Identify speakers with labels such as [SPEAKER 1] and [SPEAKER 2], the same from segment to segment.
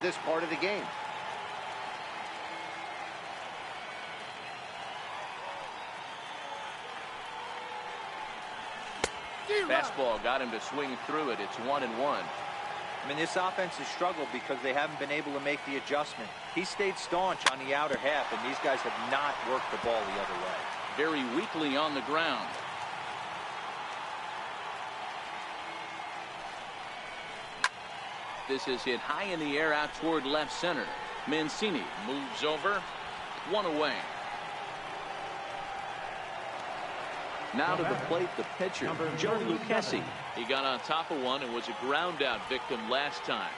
[SPEAKER 1] this part of the game.
[SPEAKER 2] Fastball got him to swing through it. It's 1-1.
[SPEAKER 3] I mean, this offense has struggled because they haven't been able to make the adjustment. He stayed staunch on the outer half, and these guys have not worked the ball the other way.
[SPEAKER 2] Very weakly on the ground. This is hit high in the air out toward left center. Mancini moves over. 1 away. Now to the plate, the pitcher, Joe Lucchesi. He got on top of one and was a ground out victim last time.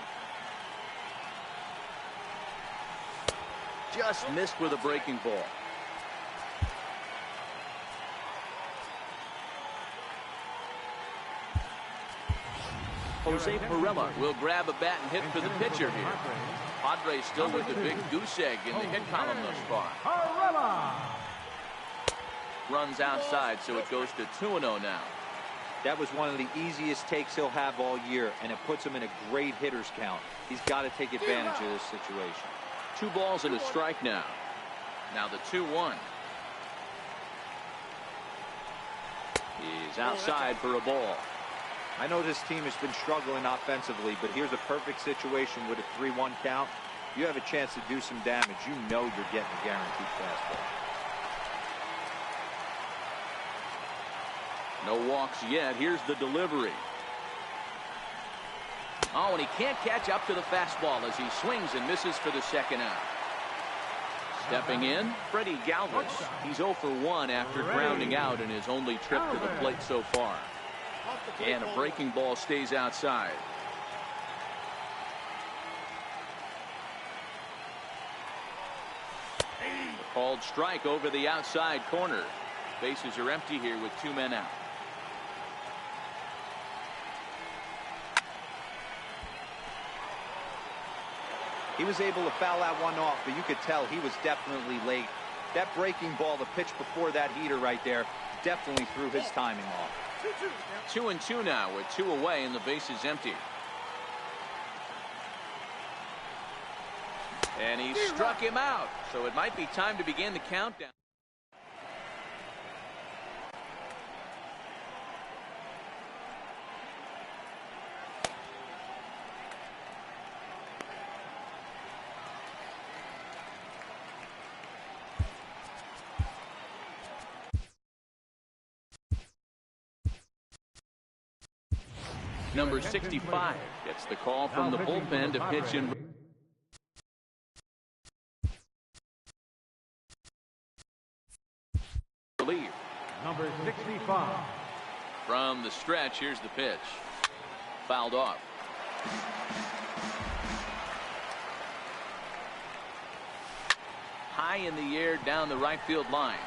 [SPEAKER 2] Just missed with a breaking ball. Jose Pirela will grab a bat and hit for the pitcher here. Padres still with the big goose egg in the hit column thus far. Runs outside, so it goes to 2-0 now.
[SPEAKER 3] That was one of the easiest takes he'll have all year, and it puts him in a great hitter's count. He's got to take advantage of this situation.
[SPEAKER 2] 2 balls and a strike now. Now the 2-1. He's outside for a ball.
[SPEAKER 3] I know this team has been struggling offensively, but here's a perfect situation with a 3-1 count. You have a chance to do some damage. You know you're getting a guaranteed fastball.
[SPEAKER 2] No walks yet. Here's the delivery. Oh, and he can't catch up to the fastball as he swings and misses for the second out. Stepping in, Freddie Galvis. He's 0 for 1 after grounding out in his only trip to the plate so far. And a breaking ball stays outside. A called strike over the outside corner. Bases are empty here with 2 men out.
[SPEAKER 3] He was able to foul that one off, but you could tell he was definitely late. That breaking ball, the pitch before that heater right there, definitely threw his timing off.
[SPEAKER 2] 2-2 now with 2 away and the base is empty. And he struck him out, so it might be time to begin the countdown. Number 65 gets the call from the bullpen to pitch in. Relief.
[SPEAKER 4] Number 65.
[SPEAKER 2] From the stretch, here's the pitch. Fouled off. High in the air down the right field line.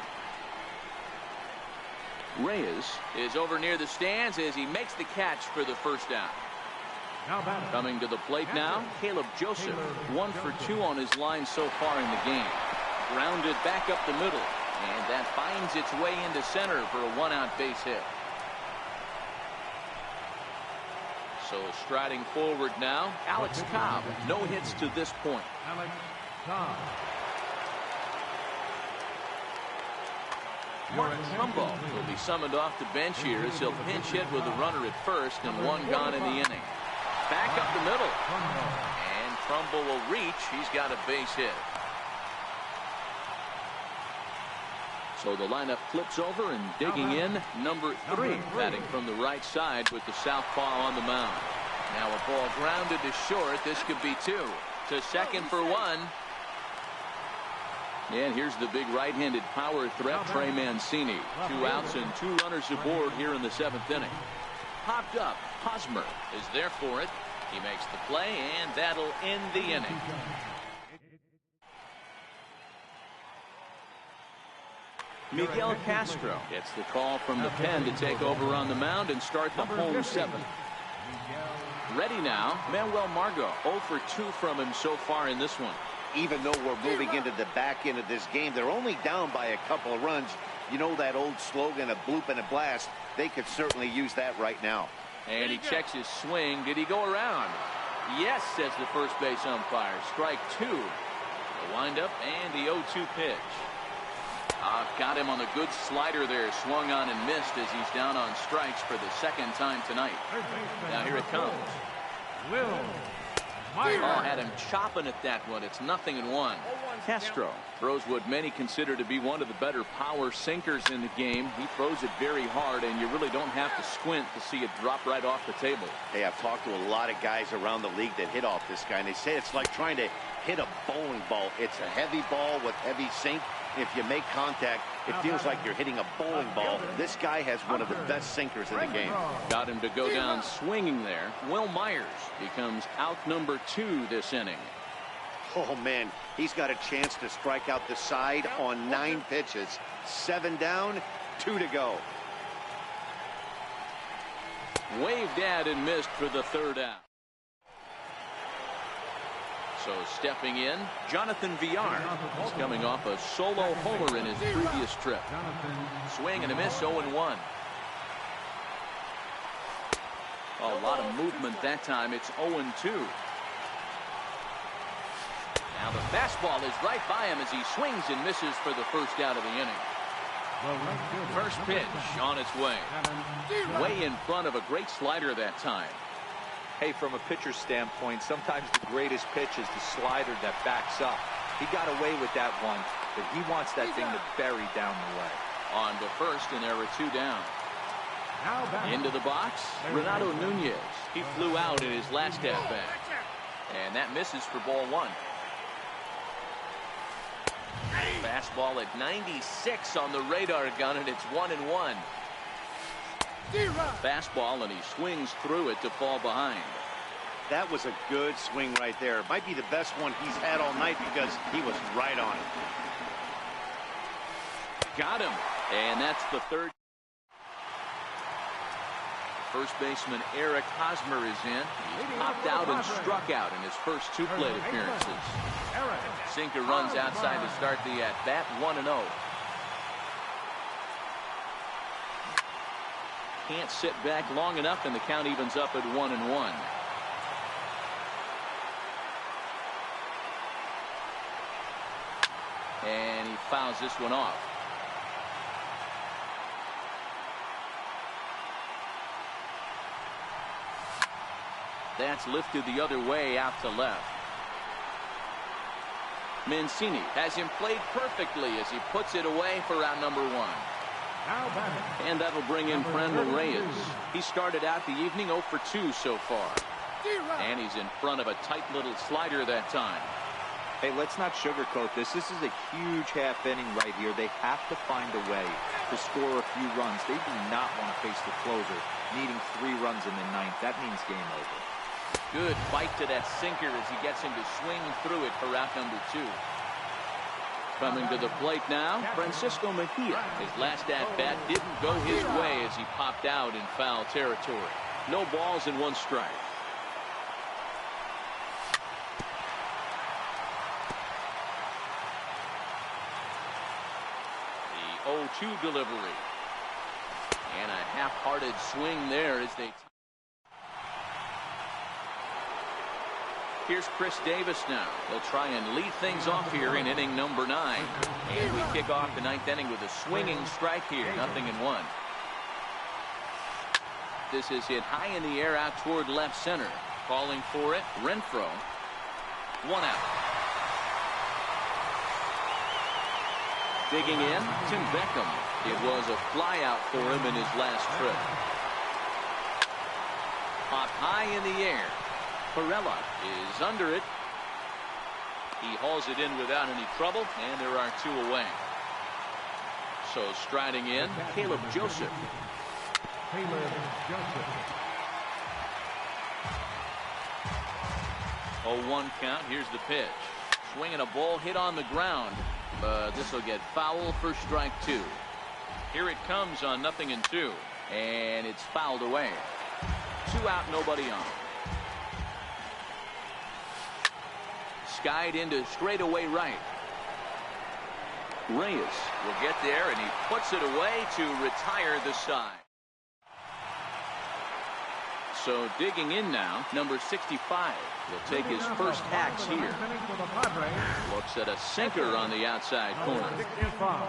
[SPEAKER 2] Reyes is over near the stands as he makes the catch for the first down. Coming to the plate now, Caleb Joseph. 1 for 2 on his line so far in the game. Grounded back up the middle, and that finds its way into center for a 1-out base hit. So striding forward now, Alex Cobb. No hits to this point.
[SPEAKER 4] Alex Cobb.
[SPEAKER 2] Mark Trumbo will be summoned off the bench here as he'll pinch hit with a runner at first and 1 gone in the inning. Back up the middle. And Trumbo will reach. He's got a base hit. So the lineup flips over and digging in, number 3, batting from the right side with the southpaw on the mound. Now a ball grounded to short. This could be 2. To second for 1. And here's the big right-handed power threat, Trey Mancini. 2 outs and 2 runners aboard here in the 7th inning. Popped up. Hosmer is there for it. He makes the play, and that'll end the inning. Miguel Castro gets the call from the pen to take over on the mound and start the home 7th. Ready now, Manuel Margot. 0 for 2 from him so far in this one.
[SPEAKER 1] Even though we're moving into the back end of this game, they're only down by a couple of runs. You know that old slogan, a bloop and a blast. They could certainly use that right now.
[SPEAKER 2] And he checks his swing. Did he go around? Yes, says the first base umpire. Strike 2. The windup and the 0-2 pitch. Got him on the good slider there. Swung on and missed as he's down on strikes for the second time tonight. Now here it comes. Had him chopping at that one. It's 0-1. Castro throws what many consider to be one of the better power sinkers in the game. He throws it very hard, and you really don't have to squint to see it drop right off the table.
[SPEAKER 1] Hey, I've talked to a lot of guys around the league that hit off this guy, and they say it's like trying to hit a bowling ball. It's a heavy ball with heavy sink. If you make contact, it feels like you're hitting a bowling ball. This guy has one of the best sinkers in the game.
[SPEAKER 2] Got him to go down swinging there. Will Myers becomes out number 2 this inning.
[SPEAKER 1] Oh, man, he's got a chance to strike out the side on 9 pitches. 7 down, 2 to go.
[SPEAKER 2] Waved at and missed for the 3rd out. So stepping in, Jonathan Villar is coming off a solo homer in his previous trip. Swing and a miss, 0-1. A lot of movement that time. It's 0-2. Now the fastball is right by him as he swings and misses for the first out of the inning. First pitch on its way. Way in front of a great slider that time.
[SPEAKER 3] Hey, from a pitcher's standpoint, sometimes the greatest pitch is the slider that backs up. He got away with that one, but he wants that thing to bury down the way.
[SPEAKER 2] On to first, and there were 2 down. Into the box, Renato Nunez. He flew out in his last at-bat. And that misses for ball 1. Fastball at 96 on the radar gun, and it's 1-1. Fastball, and he swings through it to fall behind.
[SPEAKER 1] That was a good swing right there. Might be the best one he's had all night because he was right on it.
[SPEAKER 2] Got him. And that's the 3rd. First baseman Eric Hosmer is in. He's popped out and struck out in his first 2 plate appearances. Sinker runs outside to start the at-bat, 1-0. Can't sit back long enough, and the count evens up at 1-1. And he fouls this one off. That's lifted the other way out to left. Mancini has him played perfectly as he puts it away for out number 1. And that'll bring in Brandon Reyes. He started out the evening 0 for 2 so far. And he's in front of a tight little slider that time.
[SPEAKER 3] Hey, let's not sugarcoat this. This is a huge half inning right here. They have to find a way to score a few runs. They do not want to face the closer, needing 3 runs in the 9th. That means game over.
[SPEAKER 2] Good bite to that sinker as he gets him to swing through it for out number 2. Coming to the plate now, Francisco Mejia. His last at-bat didn't go his way as he popped out in foul territory. No balls and 1 strike. The 0-2 delivery. And a half-hearted swing there as they... Here's Chris Davis now. He'll try and lead things off here in inning number 9. And we kick off the 9th inning with a swinging strike here. 0-1. This is hit high in the air out toward left center. Calling for it, Renfroe. 1 out. Digging in, Tim Beckham. It was a fly out for him in his last trip. Popped high in the air. Perella is under it. He hauls it in without any trouble, and there are 2 away. So striding in, Caleb Joseph. 0-1 count. Here's the pitch. Swinging a ball hit on the ground, but this will get foul for strike 2. Here it comes on 0-2, and it's fouled away. 2 out, nobody on. Skied into straightaway right. Reyes will get there, and he puts it away to retire the side. So digging in now, number 65 will take his first hacks here. Looks at a sinker on the outside corner.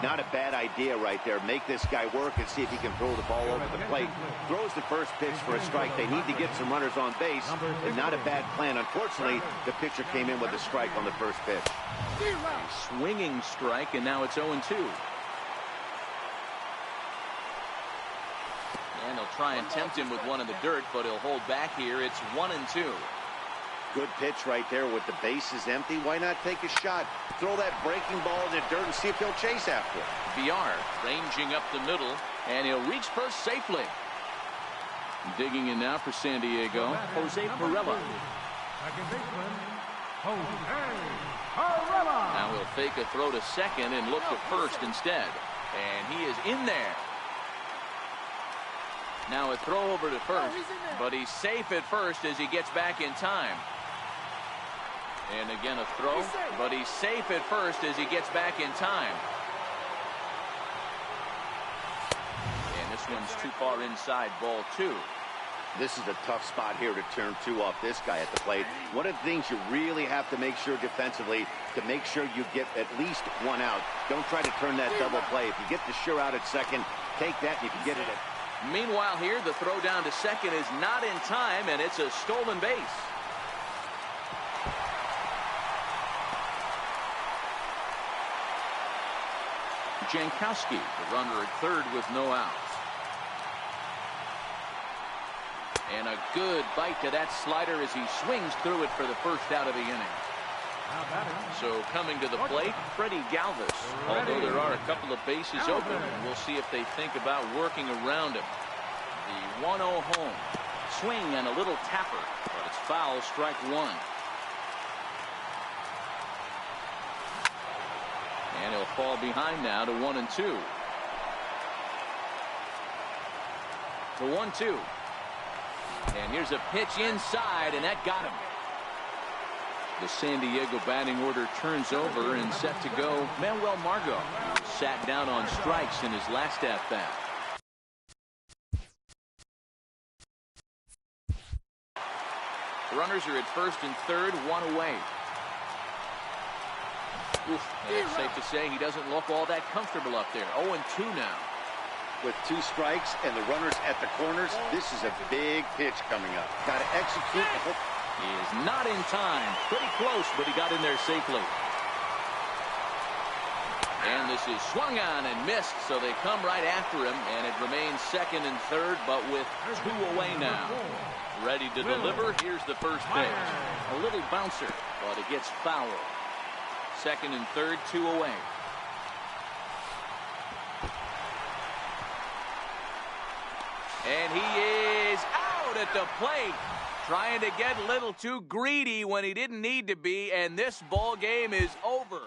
[SPEAKER 1] Not a bad idea right there. Make this guy work and see if he can throw the ball over the plate. Throws the first pitch for a strike. They need to get some runners on base, and not a bad plan. Unfortunately, the pitcher came in with a strike on the first pitch.
[SPEAKER 2] A swinging strike, and now it's 0-2. And he'll try and tempt him with one in the dirt, but he'll hold back here. It's 1-2.
[SPEAKER 1] Good pitch right there with the bases empty. Why not take a shot? Throw that breaking ball in the dirt and see if he'll chase after it.
[SPEAKER 2] VR ranging up the middle, and he'll reach first safely. Digging in now for San Diego, Jose Pirela.
[SPEAKER 4] Second baseman, Jose Pirela.
[SPEAKER 2] Now he'll fake a throw to second and look for first instead. And he is in there. Now a throw over to first, but he's safe at first as he gets back in time. And again a throw, but he's safe at first as he gets back in time. And this one's too far inside, ball 2.
[SPEAKER 1] This is a tough spot here to turn 2 off this guy at the plate. One of the things you really have to make sure defensively to make sure you get at least 1 out. Don't try to turn that double play. If you get the sure out at second, take that and you can get it at.
[SPEAKER 2] Meanwhile here, the throw down to second is not in time, and it's a stolen base. Jankowski, the runner at third with no outs. And a good bite to that slider as he swings through it for the first out of the inning. So coming to the plate, Freddie Galvis. Although there are a couple of bases open, we'll see if they think about working around him. The 1-0 home. Swing and a little tapper, but it's foul, strike 1. And he'll fall behind now to 1-2. The 1-2. And here's a pitch inside, and that got him. The San Diego batting order turns over and set to go. Manuel Margot sat down on strikes in his last at-bat. The runners are at first and third, 1 away. Oof, and it's safe to say he doesn't look all that comfortable up there. 0-2 now.
[SPEAKER 1] With 2 strikes and the runners at the corners, this is a big pitch coming up. Got to execute.
[SPEAKER 2] He is not in time. Pretty close, but he got in there safely. And this is swung on and missed, so they come right after him, and it remains second and third, but with 2 away now. Ready to deliver. Here's the first pitch. A little bouncer, but it gets foul. Second and third, 2 away. And he is out at the plate. Trying to get a little too greedy when he didn't need to be, and this ball game is over.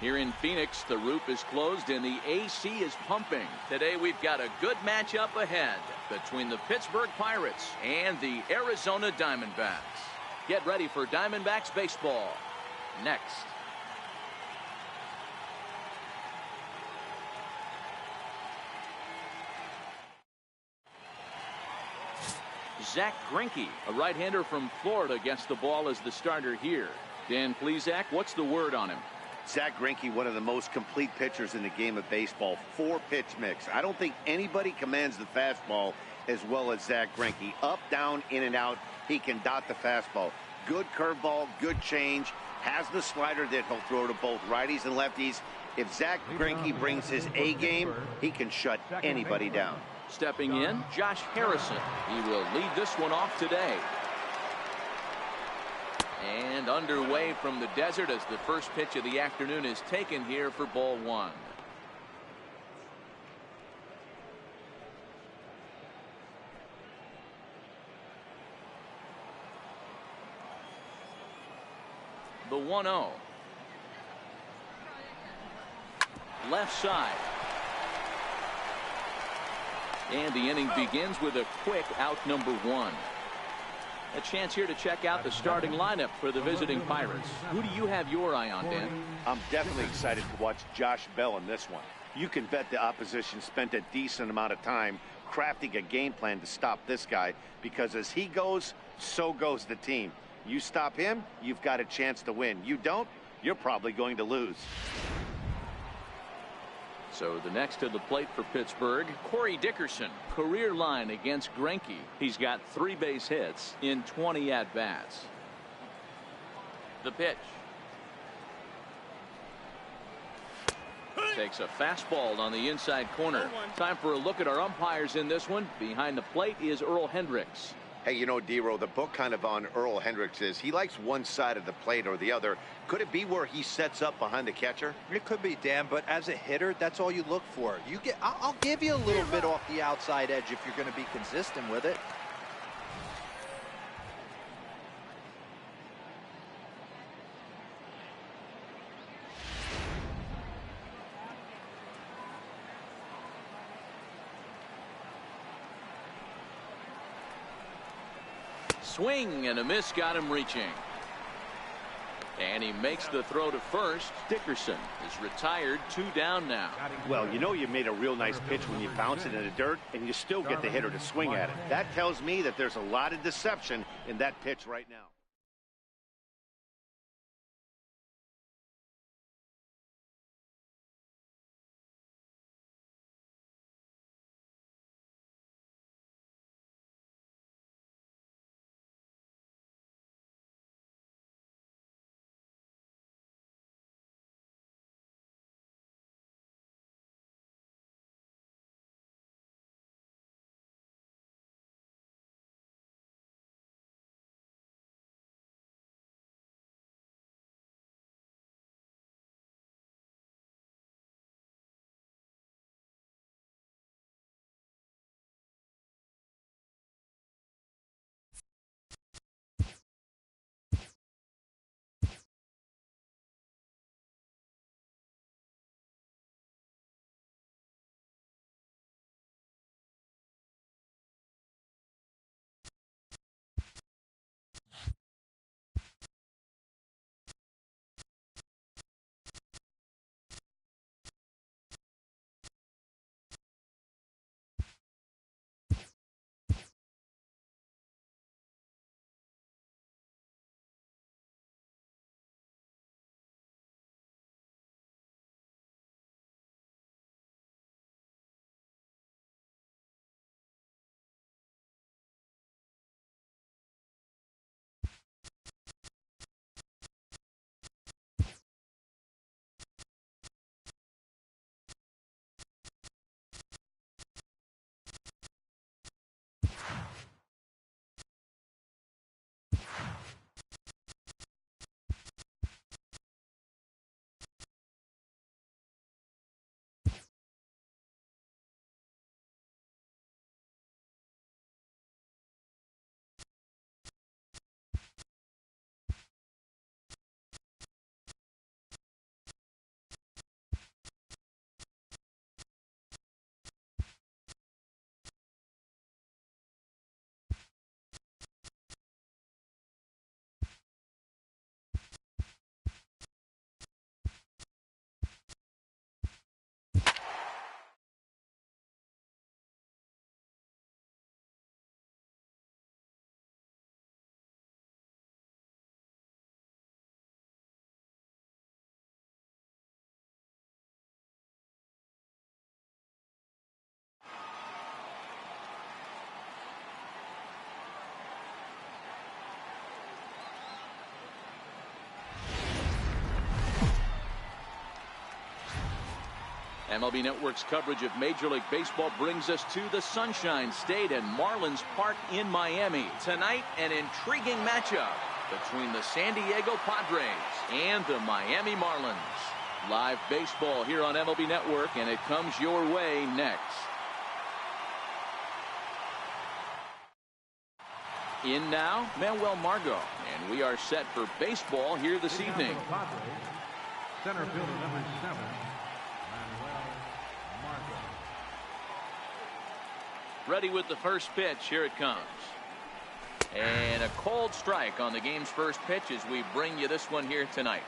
[SPEAKER 2] Here in Phoenix, the roof is closed and the AC is pumping. Today we've got a good matchup ahead between the Pittsburgh Pirates and the Arizona Diamondbacks. Get ready for Diamondbacks baseball next. Zach Greinke, a right-hander from Florida, gets the ball as the starter here. Dan Plesac, what's the word on him?
[SPEAKER 1] Zach Greinke, one of the most complete pitchers in the game of baseball. 4-pitch mix. I don't think anybody commands the fastball as well as Zach Greinke. Up, down, in and out. He can dot the fastball. Good curveball, good change. Has the slider that he'll throw to both righties and lefties. If Zach Greinke brings his A game, he can shut anybody down.
[SPEAKER 2] Stepping in, Josh Harrison. He will lead this one off today. And underway from the desert as the first pitch of the afternoon is taken here for ball one. The 1-0. Left side. And the inning begins with a quick out number one. A chance here to check out the starting lineup for the visiting Pirates. Who do you have your eye on, Dan?
[SPEAKER 1] I'm definitely excited to watch Josh Bell in this one. You can bet the opposition spent a decent amount of time crafting a game plan to stop this guy, because as he goes, so goes the team. You stop him, you've got a chance to win. You don't, you're probably going to lose.
[SPEAKER 2] So the next to the plate for Pittsburgh, Corey Dickerson, career line against Greinke. He's got 3 base hits in 20 at-bats. The pitch. Takes a fastball on the inside corner. Time for a look at our umpires in this one. Behind the plate is Earl Hendricks.
[SPEAKER 1] Hey, you know, D-Row, the book kind of on Earl Hendricks is he likes one side of the plate or the other. Could it be where he sets up behind the catcher?
[SPEAKER 3] It could be, Dan, but as a hitter, that's all you look for. I'll give you a little bit off the outside edge if you're going to be consistent with it.
[SPEAKER 2] Swing and a miss got him reaching. And he makes the throw to first. Dickerson is retired, 2 down now.
[SPEAKER 1] Well, you know you made a real nice pitch when you bounce it in the dirt and you still get the hitter to swing at it. That tells me that there's a lot of deception in that pitch right now.
[SPEAKER 2] MLB Network's coverage of Major League Baseball brings us to the Sunshine State and Marlins Park in Miami. Tonight, an intriguing matchup between the San Diego Padres and the Miami Marlins. Live baseball here on MLB Network, and it comes your way next. In now, Manuel Margot, and we are set for baseball here this evening.
[SPEAKER 4] Center fielder number 7, Manuel Margot.
[SPEAKER 2] Ready with the first pitch. Here it comes. And a cold strike on the game's first pitch as we bring you this one here tonight.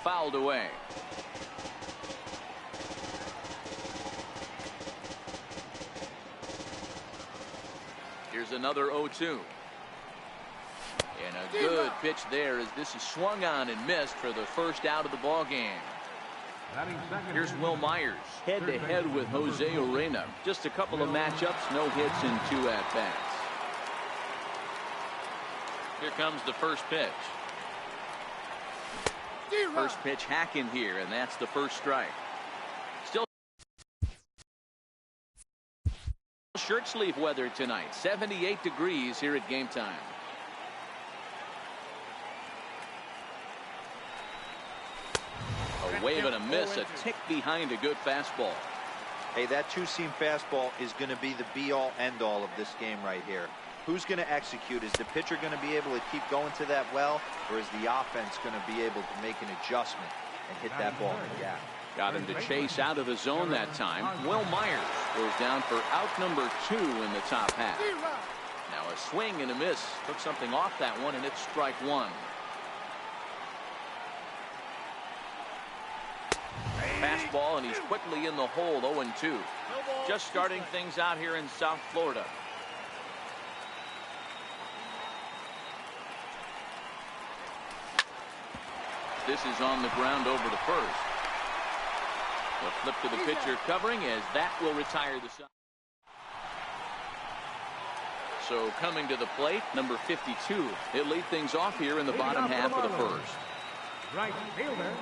[SPEAKER 2] Fouled away. Here's another 0-2. And a good pitch there as this is swung on and missed for the first out of the ball game. Here's Will Myers head-to-head with Jose Urena. Just a couple of matchups, no hits and 2 at-bats. Here comes the first pitch. First pitch hack in here, and that's the first strike. Still shirt sleeve weather tonight. 78 degrees here at game time. A wave and a miss, a tick behind a good fastball.
[SPEAKER 3] Hey, that two-seam fastball is going to be the be-all, end-all of this game right here. Who's going to execute? Is the pitcher going to be able to keep going to that well, or is the offense going to be able to make an adjustment and hit that ball in the gap?
[SPEAKER 2] Got him to chase out of the zone that time. Will Myers goes down for out number 2 in the top half. Now a swing and a miss. Took something off that one, and it's strike 1. Fastball, and he's quickly in the hole. 0-2. Just starting things out here in South Florida. This is on the ground over to first. The flip to the pitcher covering as that will retire the side. So coming to the plate, number 52. He'll lead things off here in the bottom half of the first.
[SPEAKER 4] Right fielder,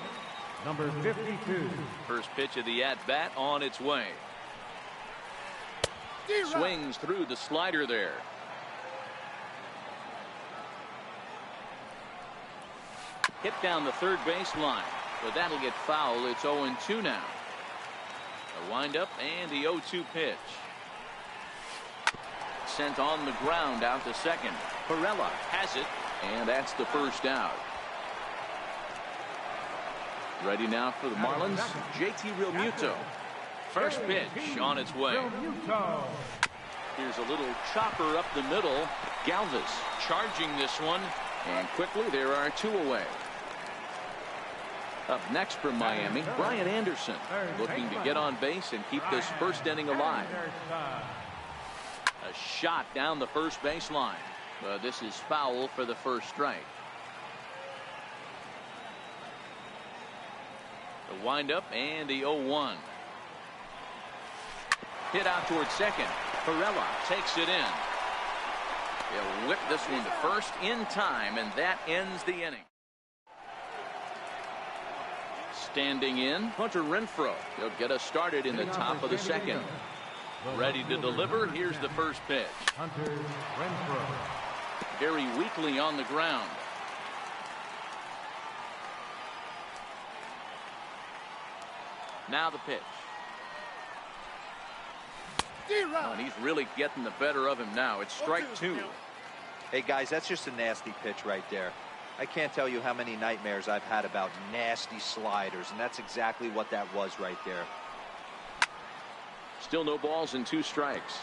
[SPEAKER 4] number 52.
[SPEAKER 2] First pitch of the at-bat on its way. Swings through the slider there. Hit down the third base line, but that'll get foul. It's 0-2 now. A windup and the 0-2 pitch. Sent on the ground out to second. Perella has it, and that's the first out. Ready now for the Marlins, JT Realmuto. First pitch on its way. Here's a little chopper up the middle. Galvis charging this one, and quickly there are 2 away. Up next from Miami, Brian Anderson, looking to get on base and keep this first inning alive. A shot down the first baseline, but this is foul for the first strike. The windup and the 0-1. Hit out towards second. Perella takes it in. He'll whip this one to first in time, and that ends the inning. Standing in, Hunter Renfroe. He'll get us started in the top of the second. Ready to deliver. Here's the first pitch.
[SPEAKER 4] Hunter Renfroe.
[SPEAKER 2] Very weakly on the ground. Now the pitch. Oh, and he's really getting the better of him now. It's strike 2.
[SPEAKER 3] Hey, guys, that's just a nasty pitch right there. I can't tell you how many nightmares I've had about nasty sliders, and that's exactly what that was right there.
[SPEAKER 2] Still no balls and 2 strikes.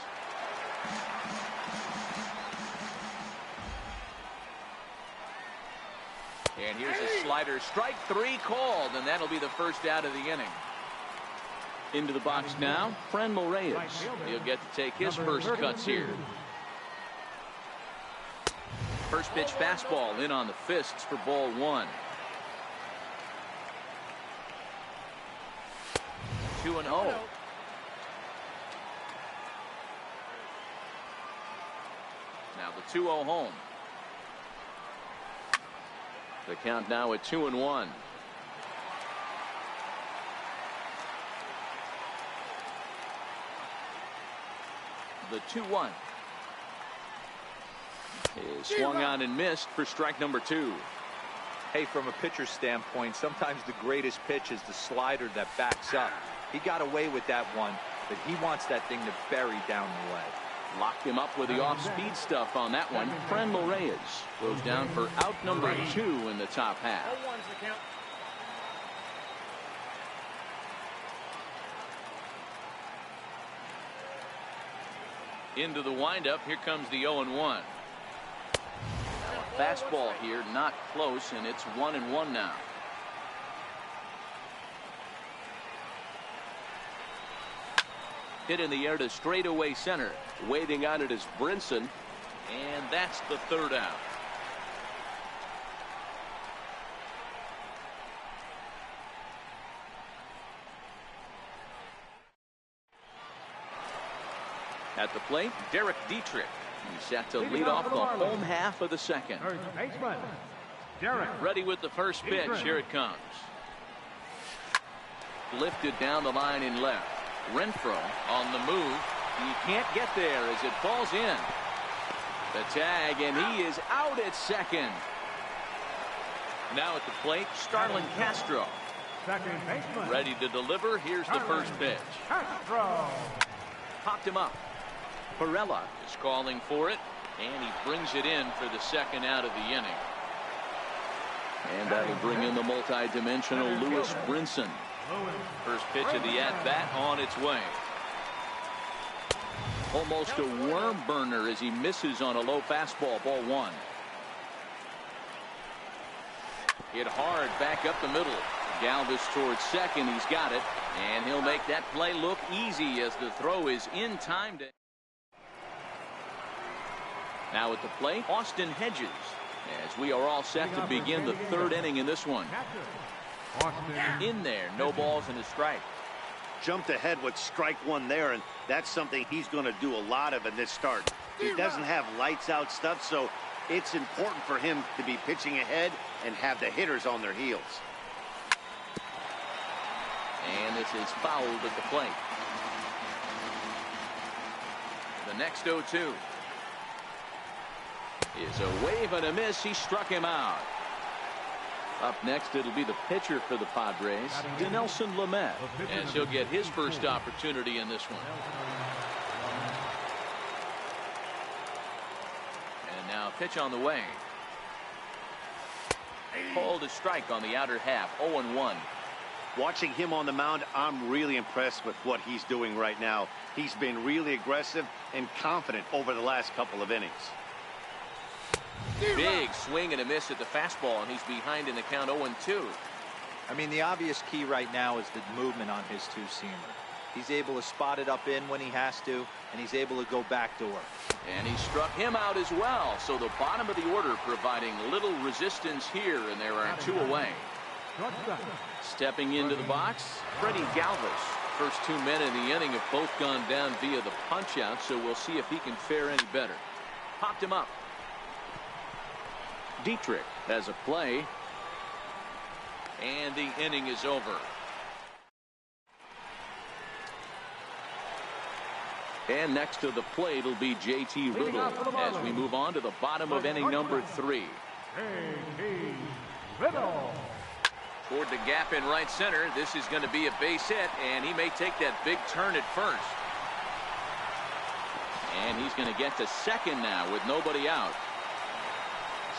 [SPEAKER 2] And here's a slider. Strike 3 called, and that'll be the first out of the inning. Into the box now, Franmil Reyes. He'll get to take his first cuts here. First pitch fastball in on the fists for ball 1. 2-0. Now the 2-0 home. The count now at 2-1. The 2-1 is swung on and missed for strike number 2.
[SPEAKER 3] Hey, from a pitcher's standpoint, sometimes the greatest pitch is the slider that backs up. He got away with that one, but he wants that thing to bury down the leg.
[SPEAKER 2] Locked him up with the off-speed stuff on that one. Franmil Reyes goes down for out number 2 in the top half. Into the windup. Here comes the 0-1. Fastball here, not close, and it's 1-1 now. Hit in the air to straightaway center. Waiting on it is Brinson, and that's the 3rd out. At the plate, Derek Dietrich. He's set to lead off the home half of the second. Ready with the first pitch. Here it comes. Lifted down the line in left. Renfroe on the move. He can't get there as it falls in. The tag, and he is out at second. Now at the plate, Starlin Castro. Ready to deliver. Here's the first pitch. Popped him up. Perella is calling for it, and he brings it in for the 2nd out of the inning. And that'll bring in the multi-dimensional Lewis Brinson. First pitch of the at-bat on its way. Almost a worm burner as he misses on a low fastball. Ball 1. Hit hard back up the middle. Galvis towards second. He's got it, and he'll make that play look easy as the throw is in time. Now at the plate, Austin Hedges, as we are all set to begin the 3rd inning in this one. In there, no balls and a strike.
[SPEAKER 1] Jumped ahead with strike 1 there, and that's something he's going to do a lot of in this start. He doesn't have lights out stuff, so it's important for him to be pitching ahead and have the hitters on their heels.
[SPEAKER 2] And this is fouled at the plate. The next 0-2 is a wave and a miss. He struck him out. Up next, it'll be the pitcher for the Padres, Dinelson Lamet, as he'll get his first opportunity in this one. And now pitch on the way. Called a strike on the outer half. 0-1.
[SPEAKER 1] Watching him on the mound, I'm really impressed with what he's doing right now. He's been really aggressive and confident over the last couple of innings.
[SPEAKER 2] Big swing and a miss at the fastball, and he's behind in the count. 0-2.
[SPEAKER 3] I mean, the obvious key right now is the movement on his 2-seamer. He's able to spot it up in when he has to, and he's able to go backdoor.
[SPEAKER 2] And he struck him out as well. So the bottom of the order providing little resistance here, and there are 2 away. Stepping into the box, Freddie Galvis. First 2 men in the inning have both gone down via the punch-out, so we'll see if he can fare any better. Popped him up. Dietrich has a play, and the inning is over. And next to the plate will be J.T. Riddle as we move on to the bottom of inning number 3.
[SPEAKER 4] J.T. Riddle.
[SPEAKER 2] Toward the gap in right center. This is going to be a base hit, and he may take that big turn at first. And he's going to get to second now with nobody out.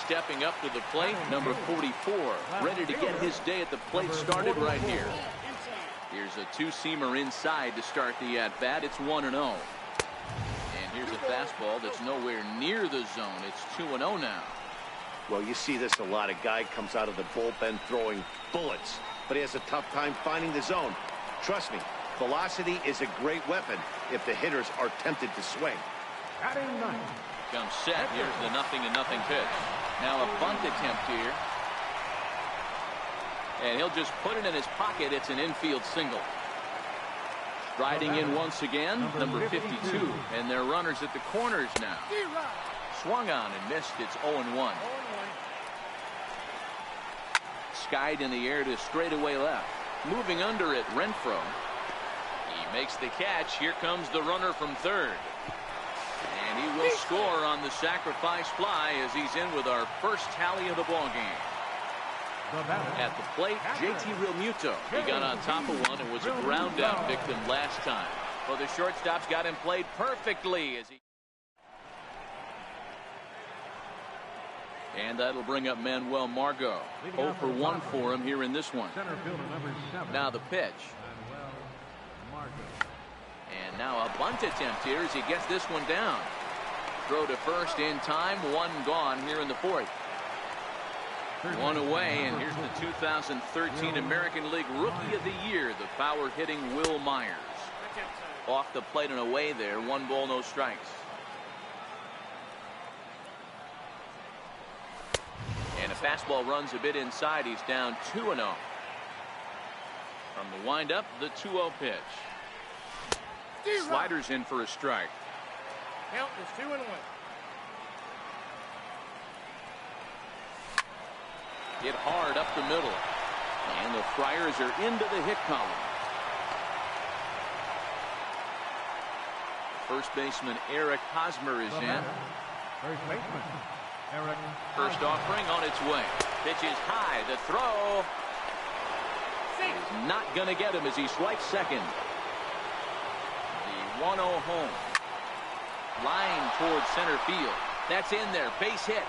[SPEAKER 2] Stepping up to the plate, number 44, ready to get his day at the plate started right here. Here's a 2-seamer inside to start the at-bat. It's 1-0. And here's a fastball that's nowhere near the zone. It's 2-0 now.
[SPEAKER 1] Well, you see this a lot. A guy comes out of the bullpen throwing bullets, but he has a tough time finding the zone. Trust me, velocity is a great weapon if the hitters are tempted to swing.
[SPEAKER 2] Comes set. Here's the 0-0 pitch. Now a bunt attempt here. And he'll just put it in his pocket. It's an infield single. Riding in once again, number 52. And they're runners at the corners now. swung on and missed. It's 0-1. Skied in the air to straightaway left. Moving under it, Renfro. He makes the catch. Here comes the runner from third. And he will score on the sacrifice fly as he's in with our first tally of the ball game. At the plate, JT Realmuto. He got on top of one and was a ground out victim last time. Well, the shortstop's got him played perfectly as he. And that'll bring up Manuel Margot. 0 for 1 for him here in this one. Now the pitch. And now a bunt attempt here as he gets this one down. Throw to first in time. One gone here in the fourth. One away, and here's the 2013 American League Rookie of the Year, the power-hitting Will Myers. Off the plate and away there. 1 ball, no strikes. And a fastball runs a bit inside. He's down 2-0. From the windup, the 2-0 pitch. Sliders in for a strike.
[SPEAKER 5] Count is 2-1.
[SPEAKER 2] Hit hard up the middle. And the Friars are into the hit column. First baseman Eric Hosmer is in.
[SPEAKER 4] First baseman Eric.
[SPEAKER 2] First offering on its way. Pitch is high. The throw is not going to get him as he swipes second. The 1-0 home. Line towards center field. That's in there. Base hit.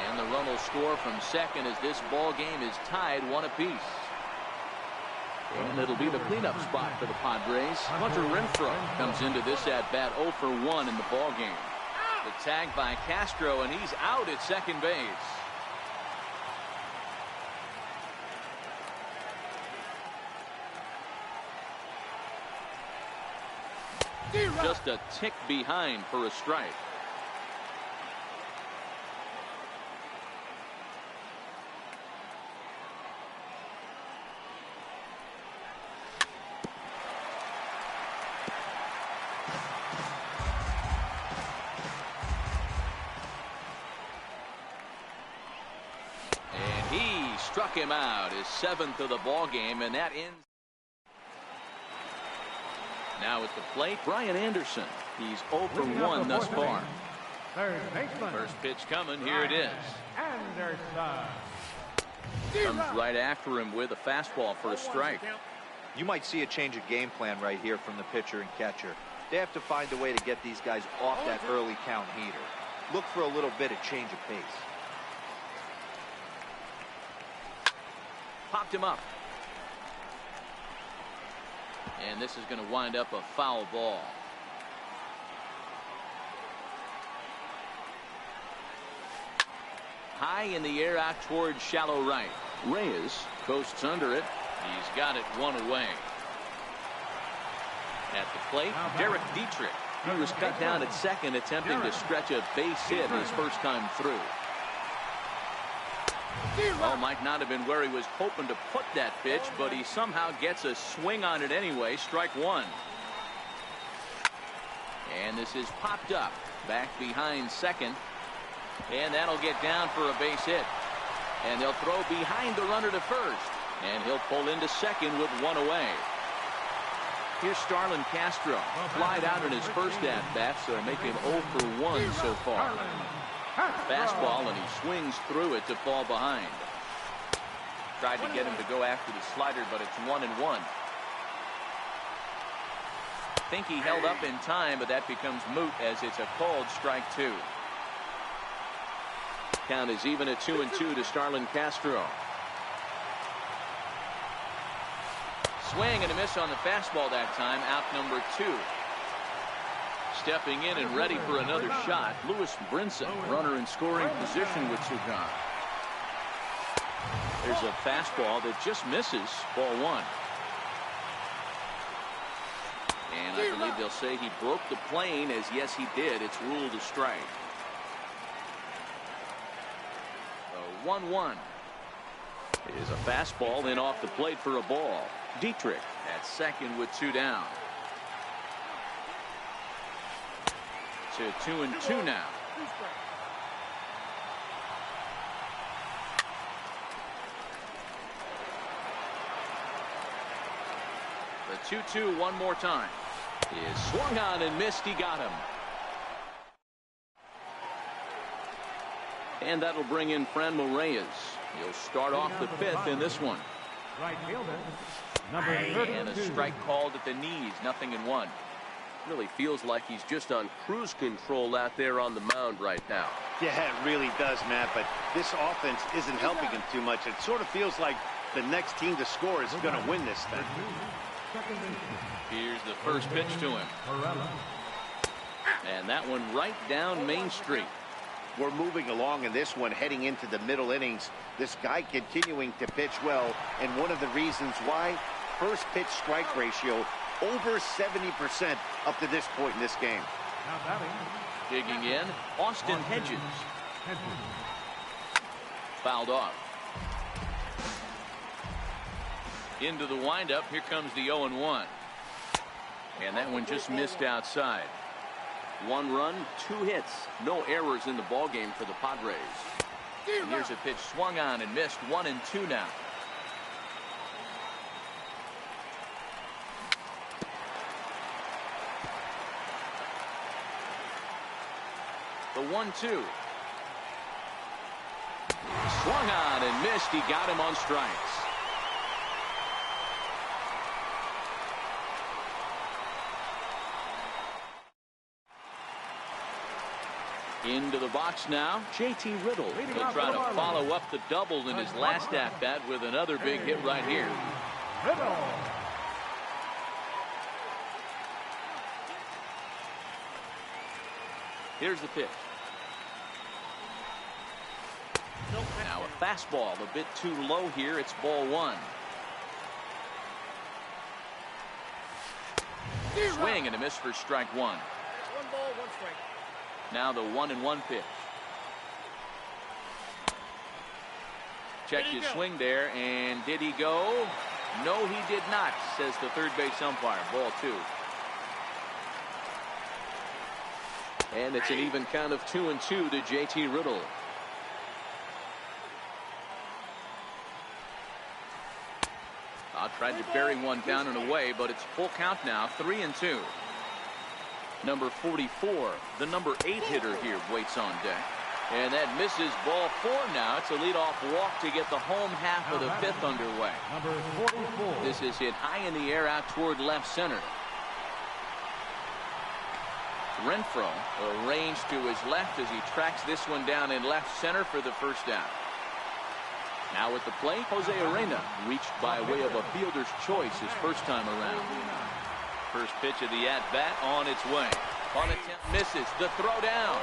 [SPEAKER 2] And the run will score from second as this ball game is tied 1 apiece. And it'll be the cleanup spot for the Padres. Hunter Renfro comes into this at bat 0 for 1 in the ball game. The tag by Castro, and he's out at second base. Just a tick behind for a strike. And he struck him out, his 7th of the ball game, and that ends. Now at the plate, Brian Anderson. He's 0 for 1 thus far. First pitch coming. Here it is. Comes right after him with a fastball for a strike.
[SPEAKER 3] You might see a change of game plan right here from the pitcher and catcher. They have to find a way to get these guys off that early count heater. Look for a little bit of change of pace.
[SPEAKER 2] Popped him up. And this is going to wind up a foul ball. High in the air out towards shallow right. Reyes coasts under it. He's got it 1 away. At the plate, Derek Dietrich. He was cut down at second, attempting to stretch a base hit his first time through. Well, might not have been where he was hoping to put that pitch, but he somehow gets a swing on it anyway. Strike 1. And this is popped up back behind second, and that'll get down for a base hit. And they'll throw behind the runner to first, and he'll pull into second with 1 away. Here's Starlin Castro, flied out in his first at-bat, so make him 0 for 1 so far. Fastball, and he swings through it to fall behind. Tried to get him to go after the slider, but it's 1-1. Think he held up in time, but that becomes moot as it's a called strike 2. Count is even at 2-2 to Starlin Castro. Swing and a miss on the fastball that time. Out number 2. Stepping in and ready for another shot, Lewis Brinson, runner in scoring position with Sugan. There's a fastball that just misses, ball 1. And I believe they'll say he broke the plane, as yes he did. It's ruled a strike. 1-1 is a fastball in off the plate for a ball. Dietrich at second with 2 down. to 2-2 now. The 2-2 one more time. He is swung on and missed. He got him. And that'll bring in Franmil Reyes. He'll start off the fifth in this one.
[SPEAKER 4] Right fielder, number 30.
[SPEAKER 2] And a strike called at the knees, 0-1.
[SPEAKER 6] Really feels like he's just on cruise control out there on the mound right now.
[SPEAKER 1] Yeah, it really does, Matt, but this offense isn't helping him too much. It sort of feels like the next team to score is going to win this thing.
[SPEAKER 2] Here's the first pitch to him. And that one right down Main Street.
[SPEAKER 1] We're moving along in this one, heading into the middle innings. This guy continuing to pitch well, and one of the reasons why, first pitch strike ratio over 70% up to this point in this game.
[SPEAKER 4] Now batting.
[SPEAKER 2] Digging in, Austin Hedges. Fouled off. Into the windup, here comes the 0-1. And that one just missed outside. 1 run, 2 hits, no errors in the ball game for the Padres. And here's a pitch swung on and missed. 1-2 now. The 1-2. Swung on and missed. He got him on strikes. Into the box now, J.T. Riddle. He'll try to follow up the double in his last at-bat with another big hit right here.
[SPEAKER 4] Riddle.
[SPEAKER 2] Here's the pitch. Now a fastball a bit too low here. It's ball 1. Swing and a miss for strike 1.
[SPEAKER 5] 1 ball, 1 strike.
[SPEAKER 2] Now the 1-1 pitch. Check his swing there, and did he go? No, he did not, says the third base umpire. Ball 2. And it's an even count of 2-2 to J.T. Riddle. Tried to bury one down and away, but it's full count now. 3-2. Number 44, the number 8 hitter here, waits on deck. And that misses. Ball 4 now. It's a leadoff walk to get the home half of the 5th underway.
[SPEAKER 4] Number 44.
[SPEAKER 2] This is hit high in the air out toward left center. Renfroe arranged to his left as he tracks this one down in left center for the first down. Now at the plate, Jose Arena reached by way of a fielder's choice his first time around. First pitch of the at-bat on its way. On attempt misses. The throw down.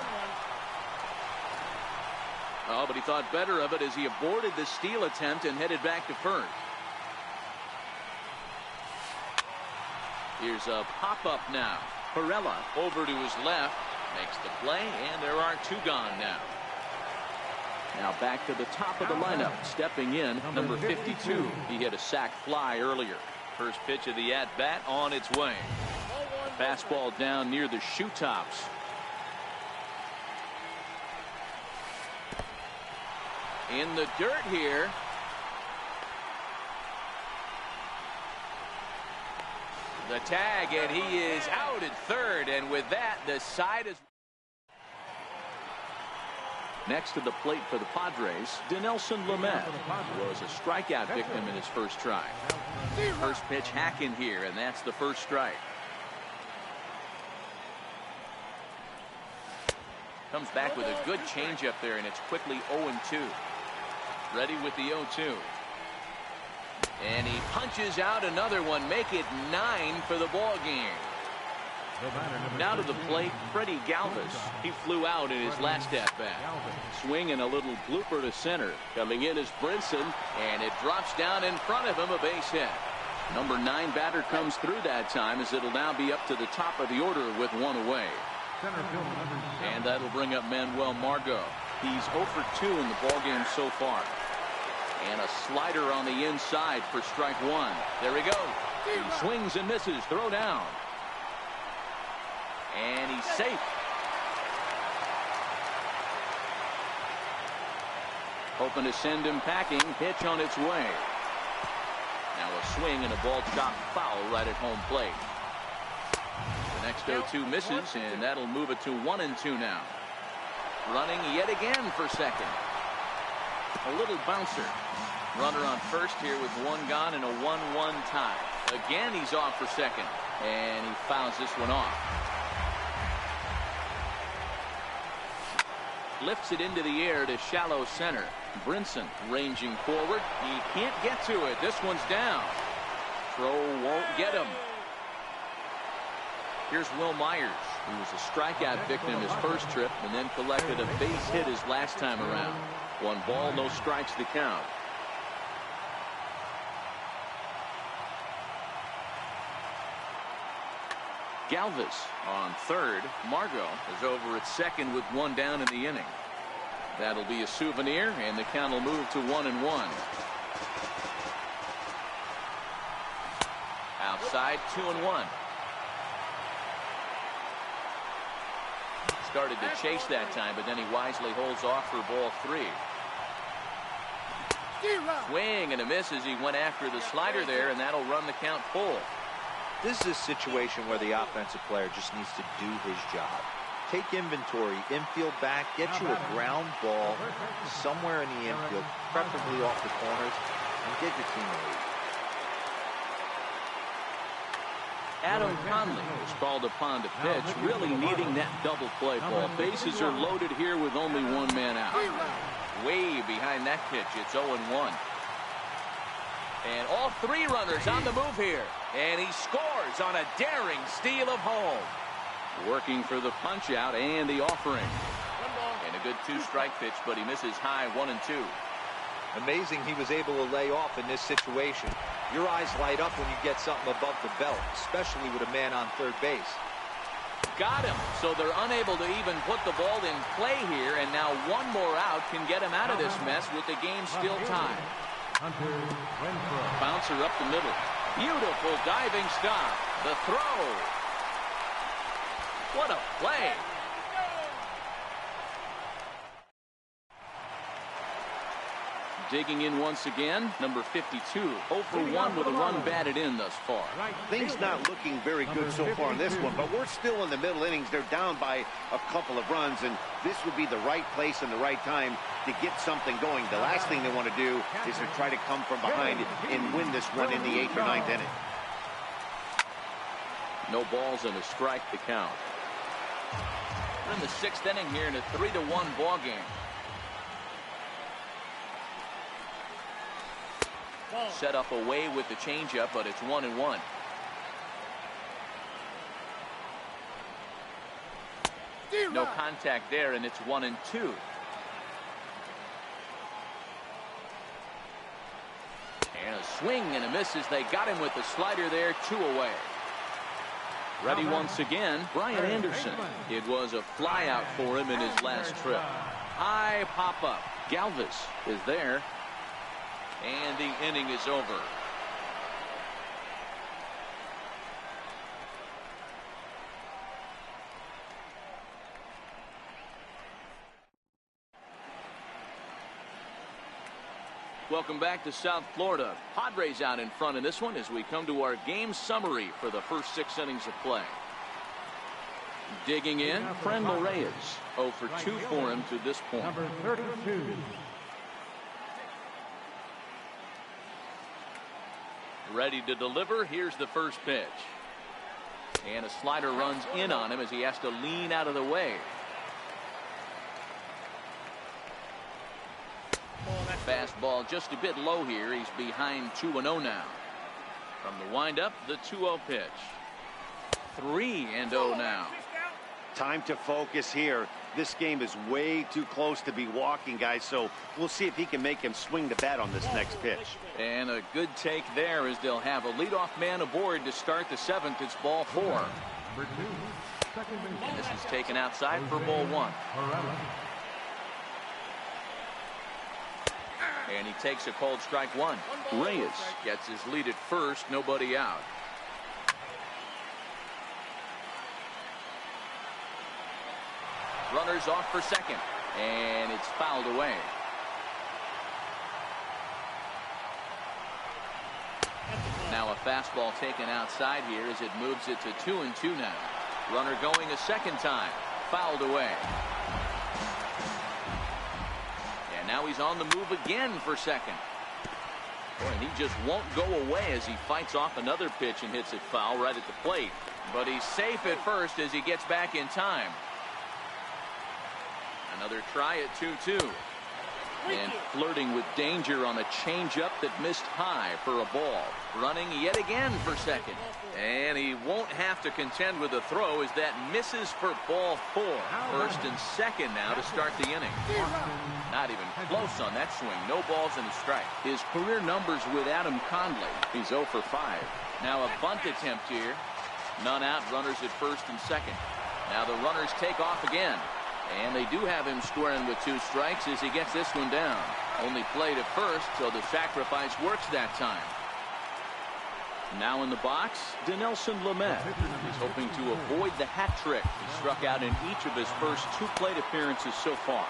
[SPEAKER 2] Oh, but he thought better of it as he aborted the steal attempt and headed back to first. Here's a pop-up now. Perella over to his left. Makes the play, and there are 2 gone now. Now back to the top of the lineup. Stepping in, number 52. He hit a sac fly earlier. First pitch of the at-bat on its way. Fastball down near the shoe tops. In the dirt here. The tag, and he is out at third, and with that, the side is... Next to the plate for the Padres, Dinelson Lamet was a strikeout victim in his first try. First pitch hacking here, and that's the first strike. Comes back with a good changeup there, and it's quickly 0-2. Ready with the 0-2. And he punches out another one. Make it 9 for the ball game. Now to the plate, Freddie Galvis. He flew out in his last at-bat. Swing and a little blooper to center. Coming in is Brinson, and it drops down in front of him, a base hit. Number 9 batter comes through that time, as it'll now be up to the top of the order with 1 away. And that'll bring up Manuel Margot. He's 0 for 2 in the ballgame so far. And a slider on the inside for strike 1. There he goes. He swings and misses. Throw down. And he's safe. Hoping to send him packing. Pitch on its way. Now a swing and a ball chopped foul right at home plate. The next 0-2 misses, and that'll move it to 1-2 now. Running yet again for second. A little bouncer. Runner on first here with one gone and a 1-1 tie. Again, he's off for second, and he fouls this one off. Lifts it into the air to shallow center. Brinson ranging forward. He can't get to it. This one's down. Throw won't get him. Here's Will Myers, who was a strikeout victim his first trip and then collected a base hit his last time around. 1 ball, no strikes to count. Galvis on third. Margot is over at second with 1 down in the inning. That'll be a souvenir, and the count will move to 1-1. Outside, 2-1. Started to chase that time, but then he wisely holds off for ball 3. Swing and a miss as he went after the slider there, and that'll run the count full.
[SPEAKER 3] This is a situation where the offensive player just needs to do his job. Take inventory, infield back, get you a ground ball somewhere in the infield, preferably off the corners, and get your team a lead.
[SPEAKER 2] Adam Conley is called upon to pitch, really needing that double play ball. Bases are loaded here with only 1 man out. Way behind that pitch, it's 0-1. And all 3 runners on the move here. And he scores on a daring steal of home. Working for the punch out and the offering. And a good 2-strike pitch, but he misses high 1-2.
[SPEAKER 3] Amazing he was able to lay off in this situation. Your eyes light up when you get something above the belt, especially with a man on third base.
[SPEAKER 2] Got him. So they're unable to even put the ball in play here, and now 1 more out can get him out of this mess with the game still tied. Bouncer up the middle. Beautiful diving stop. The throw. What a play. Digging in once again, number 52. 0 for 1 with a run batted in thus far.
[SPEAKER 1] Things not looking very good so far in this one, but we're still in the middle innings. They're down by a couple of runs, and this would be the right place and the right time to get something going. The last thing they want to do is to try to come from behind and win this one in the 8th or 9th inning.
[SPEAKER 2] No balls and a strike to count. We're in the 6th inning here in a 3-1 ball game. Set up away with the changeup, but it's 1-1. No contact there, and it's 1-2. And a swing and a miss as they got him with the slider there. 2 away. Ready once again, Brian Anderson. It was a fly out for him in his last trip. High pop up. Galvis is there. And the inning is over. Welcome back to South Florida. Padres out in front in this one as we come to our game summary for the first 6 innings of play. Digging in, Franmil Reyes. 0 for 2 for him to this point.
[SPEAKER 4] Number 32.
[SPEAKER 2] Ready to deliver. Here's the first pitch. And a slider runs in on him as he has to lean out of the way. Fastball just a bit low here. He's behind 2-0 now. From the windup, the 2-0 pitch. 3-0 now.
[SPEAKER 1] Time to focus here. This game is way too close to be walking, guys, so we'll see if he can make him swing the bat on this next pitch.
[SPEAKER 2] And a good take there as they'll have a leadoff man aboard to start the 7th. It's ball 4. And this is taken outside for ball 1. And he takes a cold strike 1. Reyes gets his lead at first, nobody out. Runners off for second, and it's fouled away. Fastball taken outside here as it moves it to 2-2 now. Runner going a second time. Fouled away. And now he's on the move again for second. Boy, and he just won't go away as he fights off another pitch and hits it foul right at the plate. But he's safe at first as he gets back in time. Another try at 2-2. And flirting with danger on a changeup that missed high for a ball. Running yet again for second. And he won't have to contend with a throw as that misses for ball 4. First and second now to start the inning. Not even close on that swing. No balls and a strike. His career numbers with Adam Conley. He's 0 for 5. Now a bunt attempt here. None out. Runners at first and second. Now the runners take off again. And they do have him squaring with 2 strikes as he gets this one down. Only played at first, so the sacrifice works that time. Now in the box, Dinelson Lamet is hoping to avoid the hat trick. He struck out in each of his first 2 plate appearances so far.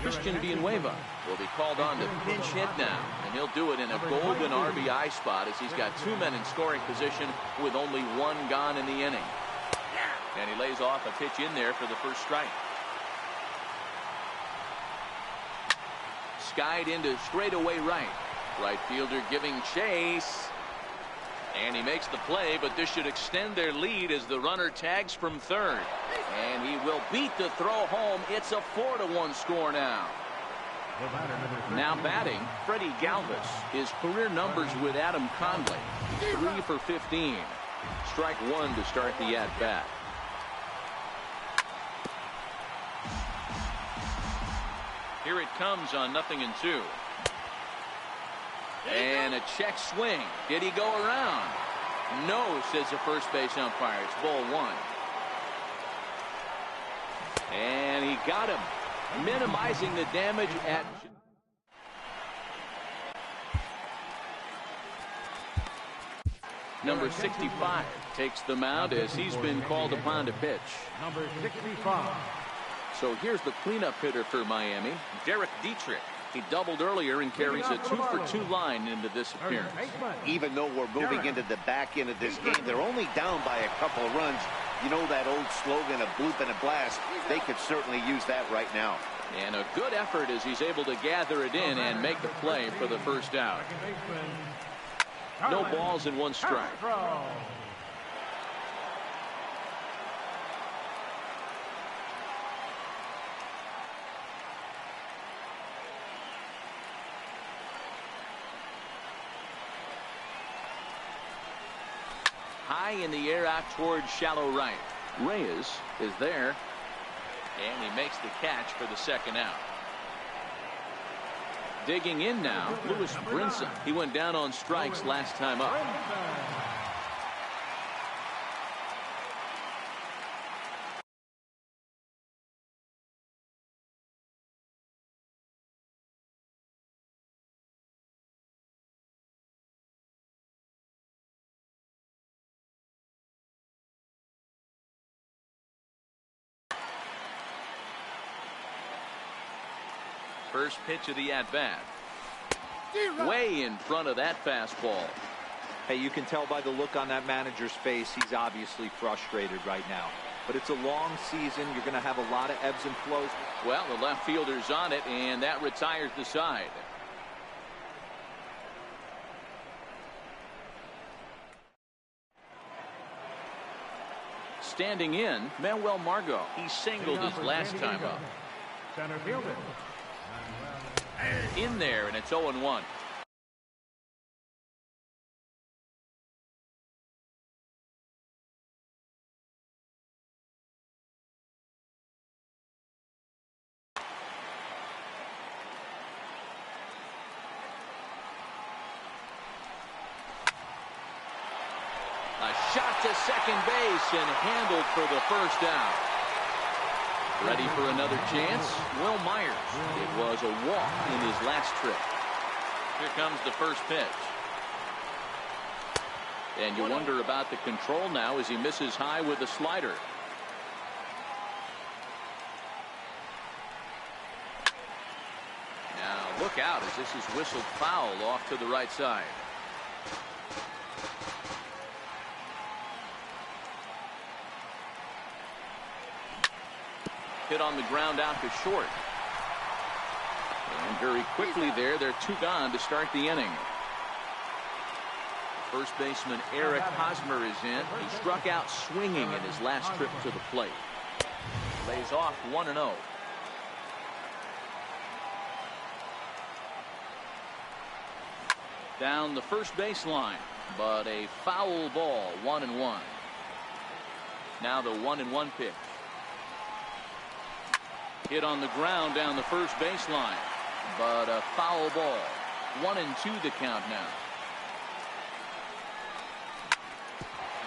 [SPEAKER 2] Christian Villanueva will be called on to pinch hit now, and he'll do it in a golden RBI spot as he's got 2 men in scoring position with only 1 gone in the inning. And he lays off a pitch in there for the first strike. Skied into straightaway right. Right fielder giving chase. And he makes the play, but this should extend their lead as the runner tags from third. And he will beat the throw home. It's a 4-1 score now. Now batting, Freddie Galvis. His career numbers with Adam Conley. 3 for 15. Strike 1 to start the at-bat. Here it comes on 0-2. And a check swing. Did he go around? No, says the first base umpire. It's ball 1. And he got him, minimizing the damage at... Number 65 takes the mound as he's been called upon to pitch.
[SPEAKER 4] Number 65.
[SPEAKER 2] So here's the cleanup hitter for Miami, Derek Dietrich. He doubled earlier and carries a 2-for-2 line into this appearance.
[SPEAKER 1] Even though we're moving into the back end of this game, they're only down by a couple of runs. You know that old slogan, a bloop and a blast. They could certainly use that right now.
[SPEAKER 2] And a good effort as he's able to gather it in and make the play for the first out. No balls and 1 strike. High in the air out towards shallow right. Reyes is there. And he makes the catch for the second out. Digging in now, Lewis Brinson. He went down on strikes last time up. First pitch of the at-bat. Way in front of that fastball.
[SPEAKER 3] Hey, you can tell by the look on that manager's face, he's obviously frustrated right now. But it's a long season. You're going to have a lot of ebbs and flows.
[SPEAKER 2] Well, the left fielder's on it, and that retires the side. Standing in, Manuel Margot. He singled his last time up.
[SPEAKER 4] Center fielder.
[SPEAKER 2] In there, and it's 0-1. A shot to second base and handled for the first out. Ready for another chance? Will Myers. It was a walk in his last trip. Here comes the first pitch. And you wonder about the control now as he misses high with the slider. Now look out as this is whistled foul off to the right side. Hit on the ground out to short. And very quickly there, they're 2 gone to start the inning. First baseman Eric Hosmer is in. He struck out swinging in his last trip to the plate. Lays off 1-0. Down the first baseline, but a foul ball, 1-1. Now the 1-1 pitch. Hit on the ground down the first baseline, but a foul ball. 1-2 the count now.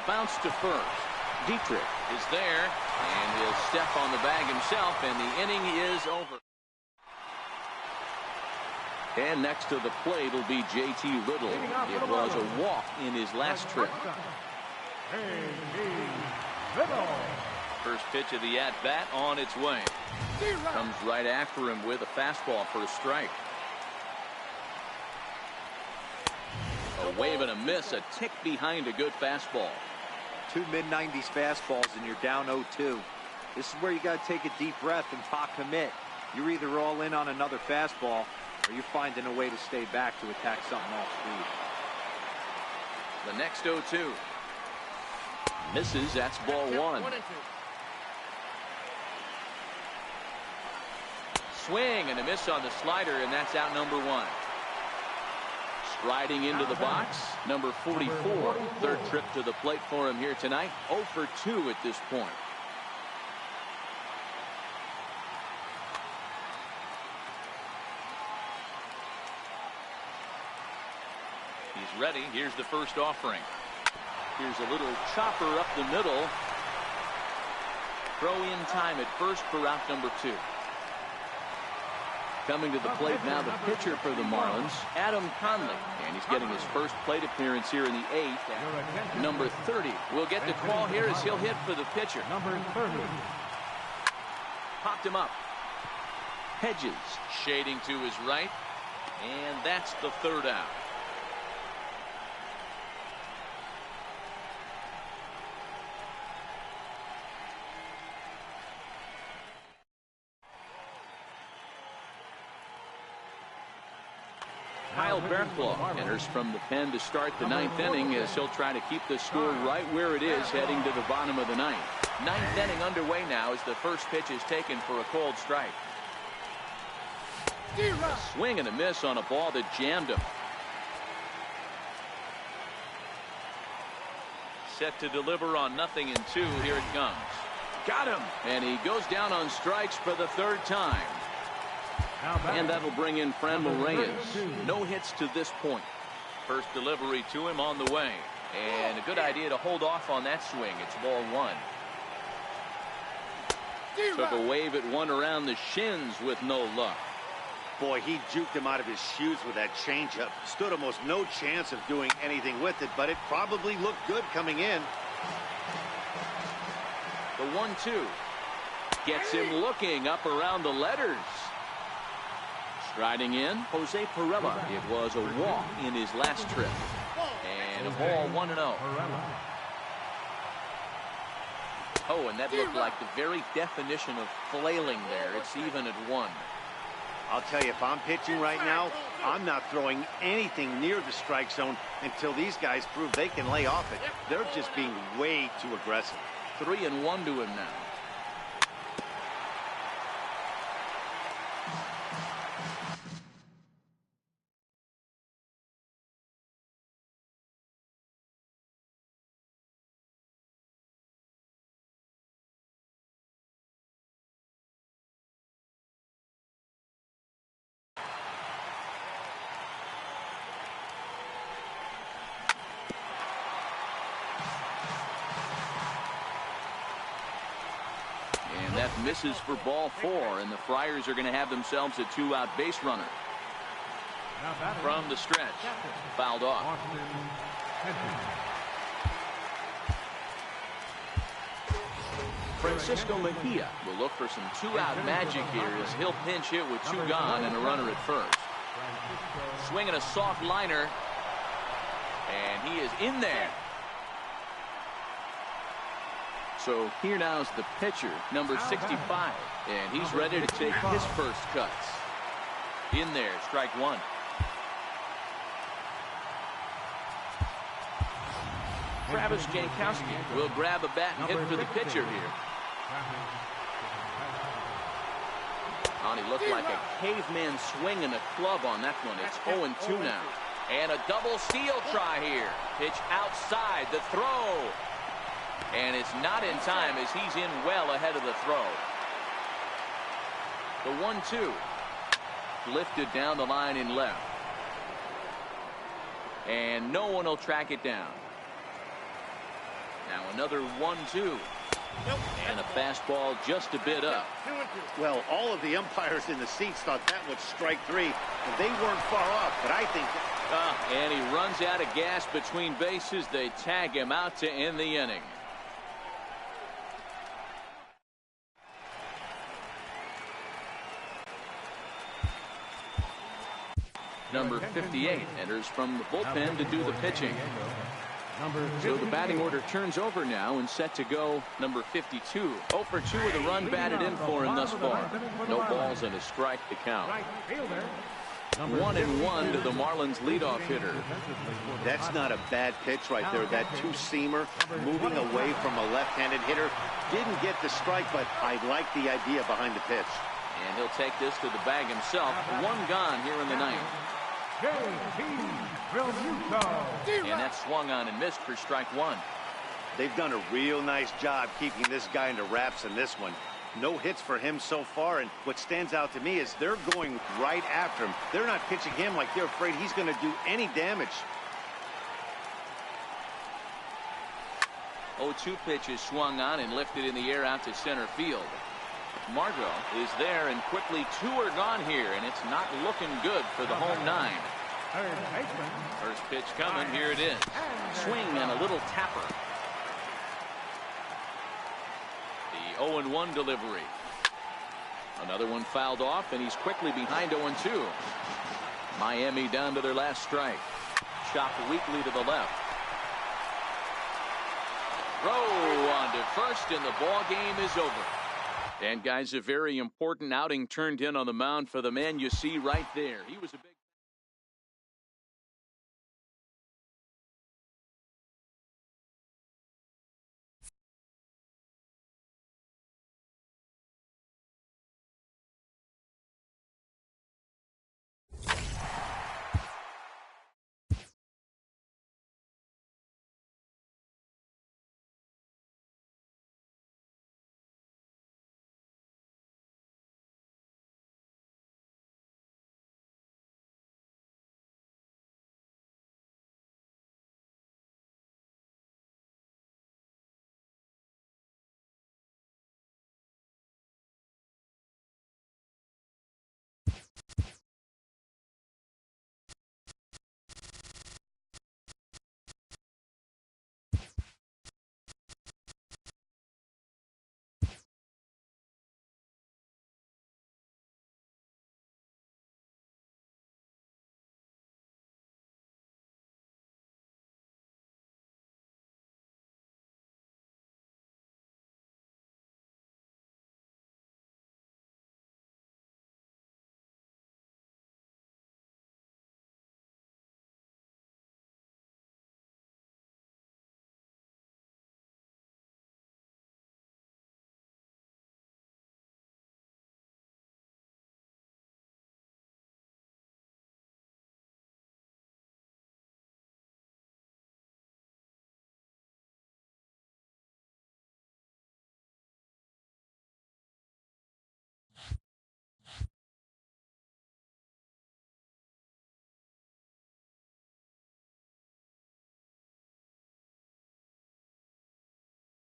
[SPEAKER 2] Bounce to first. Dietrich is there, and he'll step on the bag himself, and the inning is over. And next to the plate will be J.T. Little. It was a walk in his last trip. First pitch of the at-bat on its way. Comes right after him with a fastball for a strike. A wave and a miss, a tick behind a good fastball.
[SPEAKER 3] 2 mid-90s fastballs and you're down 0-2. This is where you got to take a deep breath and pot commit. You're either all in on another fastball or you're finding a way to stay back to attack something off speed.
[SPEAKER 2] The next 0-2. Misses, that's ball 1. Swing and a miss on the slider, and that's out number 1. Striding into the box, number 44. Third trip to the plate for him here tonight. 0 for 2 at this point. He's ready. Here's the first offering. Here's a little chopper up the middle. Throw in time at first for out number 2. Coming to the plate now, the pitcher for the Marlins, Adam Conley. And he's getting his first plate appearance here in the 8th. Number 30 will get the call here as he'll hit for the pitcher.
[SPEAKER 4] Number 30.
[SPEAKER 2] Popped him up. Hedges shading to his right. And that's the 3rd out. Kyle Berklaw enters from the pen to start the 9th inning as he'll try to keep the score right where it is heading to the bottom of the 9th. 9th inning underway now as the first pitch is taken for a cold strike. A swing and a miss on a ball that jammed him. Set to deliver on 0-2. Here it comes. Got him. And he goes down on strikes for the 3rd time. And that'll bring in Franmil Reyes. No hits to this point. First delivery to him on the way. And a good idea to hold off on that swing. It's ball 1. Took a wave at one around the shins with no luck.
[SPEAKER 1] Boy, he juked him out of his shoes with that changeup. Stood almost no chance of doing anything with it, but it probably looked good coming in.
[SPEAKER 2] The 1-2. Gets him looking up around the letters. Striding in, Jose Pirela. It was a walk in his last trip. And a ball 1-0. Oh, and that looked like the very definition of flailing there. It's even at 1.
[SPEAKER 1] I'll tell you, if I'm pitching right now, I'm not throwing anything near the strike zone until these guys prove they can lay off it. They're just being way too aggressive.
[SPEAKER 2] 3-1 to him now. That misses for ball 4, and the Friars are going to have themselves a 2-out base runner. From the stretch, fouled off. Francisco Mejia will look for some two-out magic here as he'll pinch hit with two gone and a runner at first. Swinging a soft liner, and he is in there. So here now is the pitcher, number 65, and he's ready to take his first cuts. In there, strike one. Travis Jankowski will grab a bat and hit for the pitcher here. And he looked like a caveman swinging a club on that one. It's 0-2 now. And a double steal try here. Pitch outside the throw. And it's not in time as he's in well ahead of the throw. The 1-2. Lifted down the line in left. And no one will track it down. Now another 1-2. And a fastball just a bit up.
[SPEAKER 1] Well, all of the umpires in the seats thought that was strike three, and they weren't far off, but I think...
[SPEAKER 2] And he runs out of gas between bases. They tag him out to end the inning. Number 58 enters from the bullpen to do the pitching. So the batting order turns over now and set to go number 52. 0 for 2 with a run batted in for him thus far. No balls and a strike to count. 1-1 to the Marlins leadoff hitter.
[SPEAKER 1] That's not a bad pitch right there. That two-seamer moving away from a left-handed hitter. Didn't get the strike, but I like the idea behind the pitch.
[SPEAKER 2] And he'll take this to the bag himself. One gone here in the ninth. And that swung on and missed for strike one.
[SPEAKER 1] They've done a real nice job keeping this guy into wraps in this one. No hits for him so far, and what stands out to me is they're going right after him. They're not pitching him like they're afraid he's going to do any damage.
[SPEAKER 2] 0-2 pitch is swung on and lifted in the air out to center field. Margot is there, and quickly 2 are gone here, and it's not looking good for the home 9. First pitch coming. Here it is. Swing and a little tapper. The 0-1 delivery. Another one fouled off, and he's quickly behind 0-2. Miami down to their last strike. Chopped weakly to the left. Throw on to first, and the ball game is over. And guys, a very important outing turned in on the mound for the man you see right there. He was a big